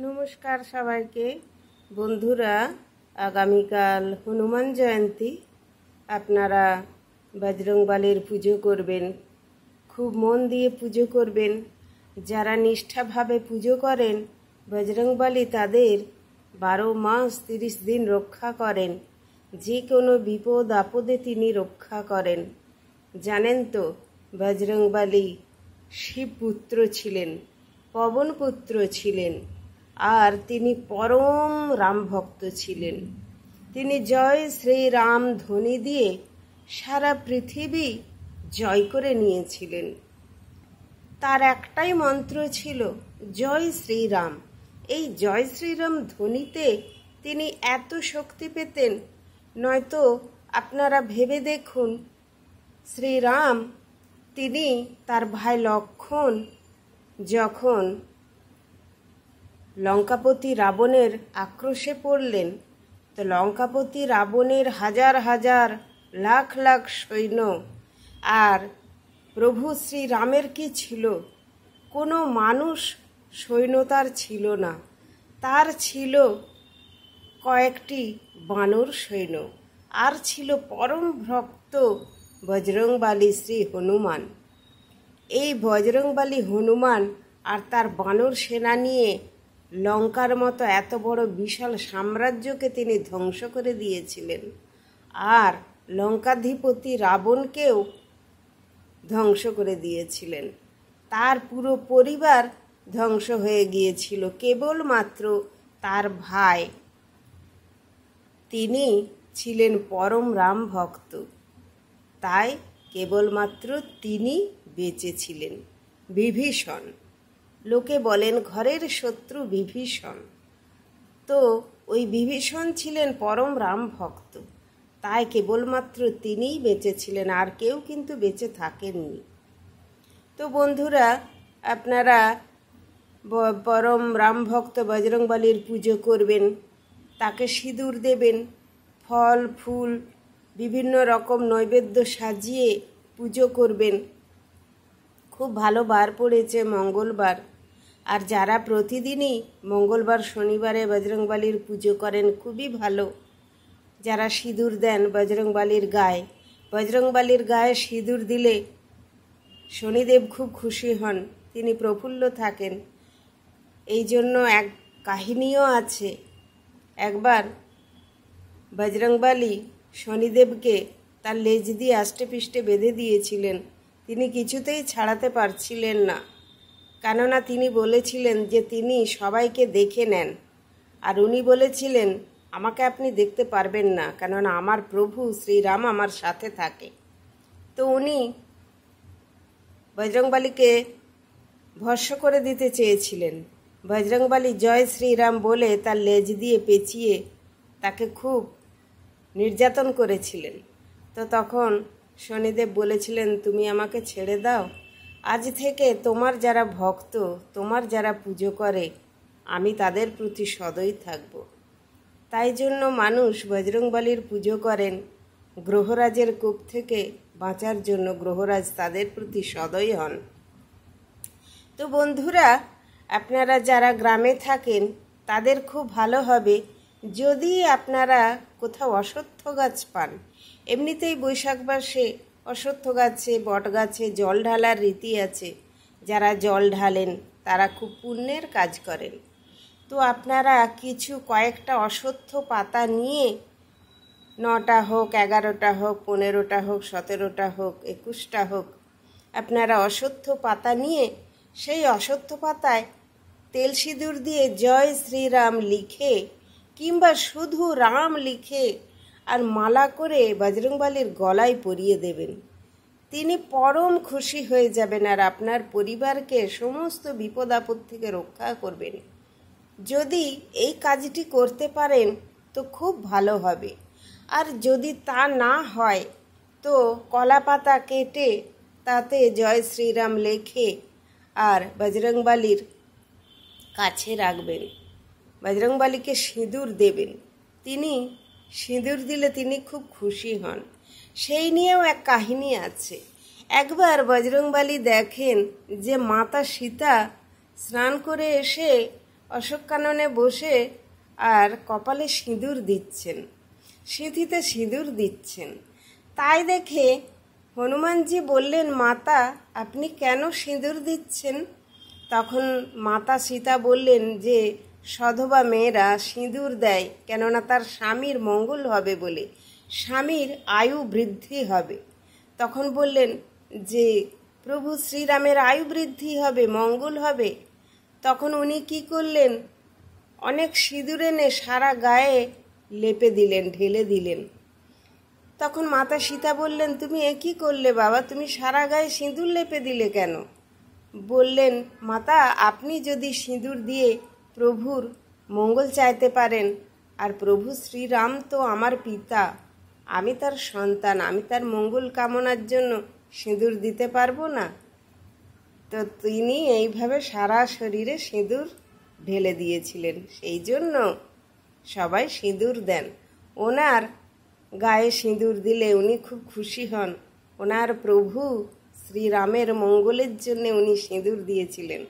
নমস্কার সবাইকে বন্ধুরা। আগামীকাল হনুমান জয়ন্তী। আপনারা বজরংবলীর পুজো করবেন, খুব মন দিয়ে পুজো করবেন। যারা নিষ্ঠাভাবে পুজো করেন বজরংবলী তাদের 12 মাস 30 দিন রক্ষা করেন। যে কোনো বিপদ আপদে তিনি রক্ষা করেন। জানেন তো বজরংবলী শিবপুত্র ছিলেন, পবনপুত্র ছিলেন, আর তিনি পরম রাম ভক্ত ছিলেন। তিনি জয় শ্রীরাম ধ্বনি দিয়ে সারা পৃথিবী জয় করে নিয়েছিলেন। তার একটাই মন্ত্র ছিল জয় শ্রীরাম। এই জয় শ্রীরাম ধ্বনিতে তিনি এত শক্তি পেতেন, নয়তো আপনারা ভেবে দেখুন, শ্রীরাম তিনি তার ভাই লক্ষ্মণ যখন লঙ্কাপতি রাবণের আক্রোশে পড়লেন, তো লঙ্কাপতি রাবণের হাজার হাজার লাখ লাখ সৈন্য, আর প্রভু শ্রীরামের কি ছিল? কোনো মানুষ সৈন্য তার ছিল না, তার ছিল কয়েকটি বানর সৈন্য, আর ছিল পরম ভক্ত বজরংবলী শ্রী হনুমান। এই বজরংবলী হনুমান আর তার বানর সেনা নিয়ে লঙ্কার মতো এত বড় বিশাল সাম্রাজ্যকে তিনি ধ্বংস করে দিয়েছিলেন, আর লঙ্কাধিপতি রাবণকেও ধ্বংস করে দিয়েছিলেন। তার পুরো পরিবার ধ্বংস হয়ে গিয়েছিল, কেবলমাত্র তার ভাই তিনি ছিলেন পরম রাম ভক্ত, তাই কেবলমাত্র তিনি বেঁচে ছিলেন। বিভীষণ, লোকে বলেন ঘরের শত্রু বিভীষণ, তো ওই বিভীষণ ছিলেন পরম রাম ভক্ত, তাই কেবলমাত্র তিনিই বেঁচে ছিলেন, আর কেউ কিন্তু বেঁচে থাকেননি। তো বন্ধুরা, আপনারা পরম রাম ভক্ত বজরংবলীর পুজো করবেন, তাকে সিঁদুর দেবেন, ফল ফুল বিভিন্ন রকম নৈবেদ্য সাজিয়ে পুজো করবেন। খুব ভালো বার পড়েছে মঙ্গলবার, আর যারা প্রতিদিনই মঙ্গলবার শনিবারে বজরংবলীর পুজো করেন খুবই ভালো। যারা সিঁদুর দেন বজরংবলীর গায়ে, বজরংবলীর গায়ে সিঁদুর দিলে শনিদেব খুব খুশি হন, তিনি প্রফুল্ল থাকেন। এই জন্য এক কাহিনীও আছে। একবার বজরংবলী শনিদেবকে তার লেজ দিয়ে আষ্টে পৃষ্ঠে বেঁধে দিয়েছিলেন। তিনি কিছুতেই ছাড়াতে পারছিলেন না, কেননা তিনি বলেছিলেন যে তিনি সবাইকে দেখে নেন, আর উনি বলেছিলেন আমাকে আপনি দেখতে পারবেন না, কেননা আমার প্রভু শ্রীরাম আমার সাথে থাকে। তো উনি বজরংবলীকে ভস্ম করে দিতে চেয়েছিলেন। বজরংবলী জয় শ্রীরাম বলে তার লেজ দিয়ে পেঁচিয়ে তাকে খুব নির্যাতন করেছিলেন। তো তখন শনিদেব বলেছিলেন তুমি আমাকে ছেড়ে দাও, আজ থেকে তোমার যারা ভক্ত, তোমার যারা পুজো করে, আমি তাদের প্রতি সদয় থাকব। তাই জন্য মানুষ বজরংবলীর পুজো করেন গ্রহরাজের কোপ থেকে বাঁচার জন্য। গ্রহরাজ তাদের প্রতি সদয় হন। তো বন্ধুরা, আপনারা যারা গ্রামে থাকেন তাদের খুব ভালো হবে যদি আপনারা কোথাও অশ্বত্থ গাছ পান। এমনিতেই বৈশাখ মাসে অশ্বত্থ গাছে বট গাছে জল ঢালার রীতি আছে। যারা জল ঢালেন তারা খুব পুণ্যের কাজ করেন। তো আপনারা কয়েকটা অশ্বত্থ পাতা নিয়ে 9টা হোক, 11টা হোক, 15টা হোক, 17টা হোক, 21টা হোক, আপনারা অশ্বত্থ পাতা নিয়ে সেই অশ্বত্থ পাতায় তেল সিঁদুর দিয়ে জয় শ্রীরাম লিখে কিংবা শুধু রাম লিখে আর মালা করে বজরংবলীর গলায় পরিয়ে দেবেন। তিনি পরম খুশি হয়ে যাবেন, আর আপনার পরিবারকে সমস্ত বিপদ আপদ থেকে রক্ষা করবেন। যদি এই কাজটি করতে পারেন তো খুব ভালো হবে। আর যদি তা না হয় তো কলা পাতা কেটে তাতে জয় শ্রীরাম লেখে আর বজরংবলীর কাছে রাখবেন। বজরংবলীকে সিঁদুর দেবেন, তিনি সিঁদুর দিলে তিনি খুব খুশি হন। সেই নিয়েও এক কাহিনী আছে। একবার বজরংবলী দেখেন যে মাতা সীতা স্নান করে এসে অশোক কাননে বসে আর কপালে সিঁদুর দিচ্ছেন, সিঁথিতে সিঁদুর দিচ্ছেন। তাই দেখে হনুমানজি বললেন, মাতা আপনি কেন সিঁদুর দিচ্ছেন? তখন মাতা সীতা বললেন যে সধবা মেয়েরা সিঁদুর দেয় কেননা তার স্বামীর মঙ্গল হবে বলে, স্বামীর আয়ু বৃদ্ধি হবে। তখন বললেন যে প্রভু শ্রীরামের আয়ু বৃদ্ধি হবে, মঙ্গল হবে। তখন উনি কি করলেন, অনেক সিঁদুর এনে সারা গায়ে লেপে দিলেন, ঢেলে দিলেন। তখন মাতা সীতা বললেন, তুমি এ কী করলে বাবা, তুমি সারা গায়ে সিঁদুর লেপে দিলে কেন? বললেন, মাতা আপনি যদি সিঁদুর দিয়ে প্রভুর মঙ্গল চাইতে পারেন, আর প্রভু শ্রীরাম তো আমার পিতা, আমি তার সন্তান, আমি তার মঙ্গল কামনার জন্য সিঁদুর দিতে পারবো না? তো তিনি এইভাবে সারা শরীরে সিঁদুর ঢেলে দিয়েছিলেন। সেই জন্য সবাই সিঁদুর দেন। ওনার গায়ে সিঁদুর দিলে উনি খুব খুশি হন। ওনার প্রভু শ্রীরামের মঙ্গলের জন্য উনি সিঁদুর দিয়েছিলেন।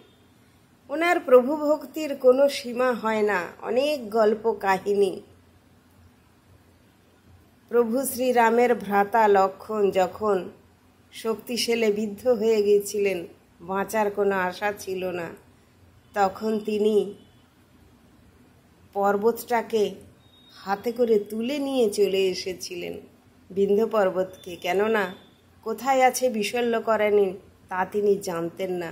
ওনার প্রভু ভক্তির কোনো সীমা হয় না, অনেক গল্প কাহিনী। প্রভু শ্রীরামের ভ্রাতা লক্ষ্মণ যখন শক্তিশালে বিদ্ধ হয়ে গিয়েছিলেন, বাঁচার কোনো আশা ছিল না, তখন তিনি পর্বতটাকে হাতে করে তুলে নিয়ে চলে এসেছিলেন, বিন্ধ্য পর্বতকে। কেননা কোথায় আছে বিশল্যকরণী তা তিনি জানতেন না,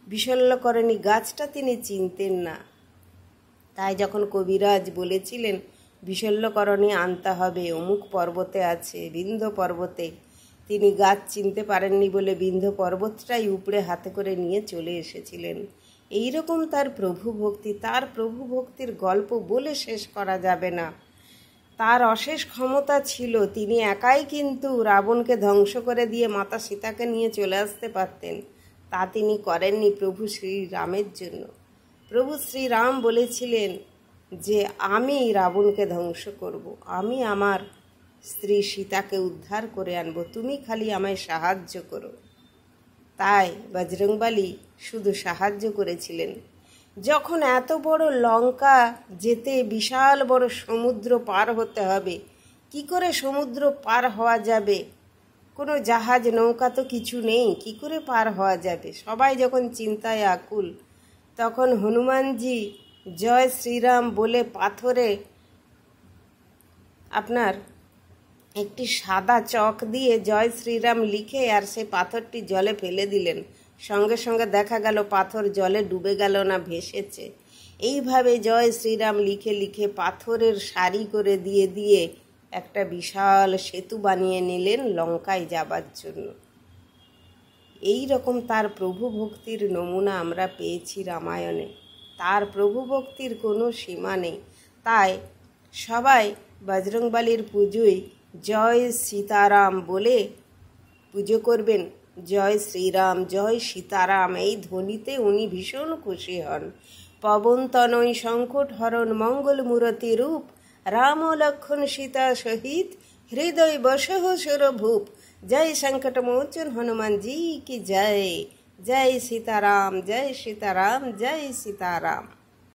বিশল্যকরণী গাছটা তিনি চিনতেন না। তাই যখন কবিরাজ বলেছিলেন বিশল্যকরণী আনতে হবে, অমুক পর্বতে আছে, বিন্ধ্য পর্বতে, তিনি গাছ চিনতে পারেননি বলে বিন্ধ্য পর্বতটাই উপড়ে হাতে করে নিয়ে চলে এসেছিলেন। এইরকম তার প্রভু ভক্তি, তার প্রভু ভক্তির গল্প বলে শেষ করা যাবে না। তার অশেষ ক্ষমতা ছিল, তিনি একাই কিন্তু রাবণকে ধ্বংস করে দিয়ে মাতা সীতাকে নিয়ে চলে আসতে পারতেন। তা তিনি করেননি প্রভু শ্রীরামের জন্য। প্রভু শ্রীরাম বলেছিলেন যে আমি রাবণকে ধ্বংস করব, আমি আমার স্ত্রী সীতাকে উদ্ধার করে আনব, তুমি খালি আমায় সাহায্য করো। তাই বজরংবলী শুধু সাহায্য করেছিলেন। যখন এত বড় লঙ্কা যেতে বিশাল বড় সমুদ্র পার হতে হবে, কি করে সমুদ্র পার হওয়া যাবে? কোনো জাহাজ নৌকা তো কিছু নেই, কি করে পার হওয়া যাবে? সবাই যখন চিন্তায় আকুল, তখন হনুমানজি জয় শ্রীরাম বলে পাথরে আপনার একটি সাদা চক দিয়ে জয় শ্রীরাম লিখে আর সেই পাথরটি জলে ফেলে দিলেন। সঙ্গে সঙ্গে দেখা গেল পাথর জলে ডুবে গেল না, ভেসেছে। এইভাবে জয় শ্রীরাম লিখে লিখে পাথরের সারি করে দিয়ে দিয়ে একটা বিশাল সেতু বানিয়ে নিলেন লঙ্কায় যাবার জন্য। এই রকম তার প্রভু ভক্তির নমুনা আমরা পেয়েছি রামায়ণে। তার প্রভু ভক্তির কোনো সীমা নেই। তাই সবাই বজরংবলীর পুজোয় জয় সীতারাম বলে পুজো করবেন। জয় শ্রীরাম, জয় সীতারাম, এই ধ্বনিতে উনি ভীষণ খুশি হন। পবন তনয় সংকট হরণ মঙ্গল মূরতি রূপ, রাম লক্ষণ সীতা সহিত হৃদয় বসহ সুরভূপ। জয় সংকট মোচন হনুমান जी की जय। जय सीताराम, जय सीताराम, जय सीताराम।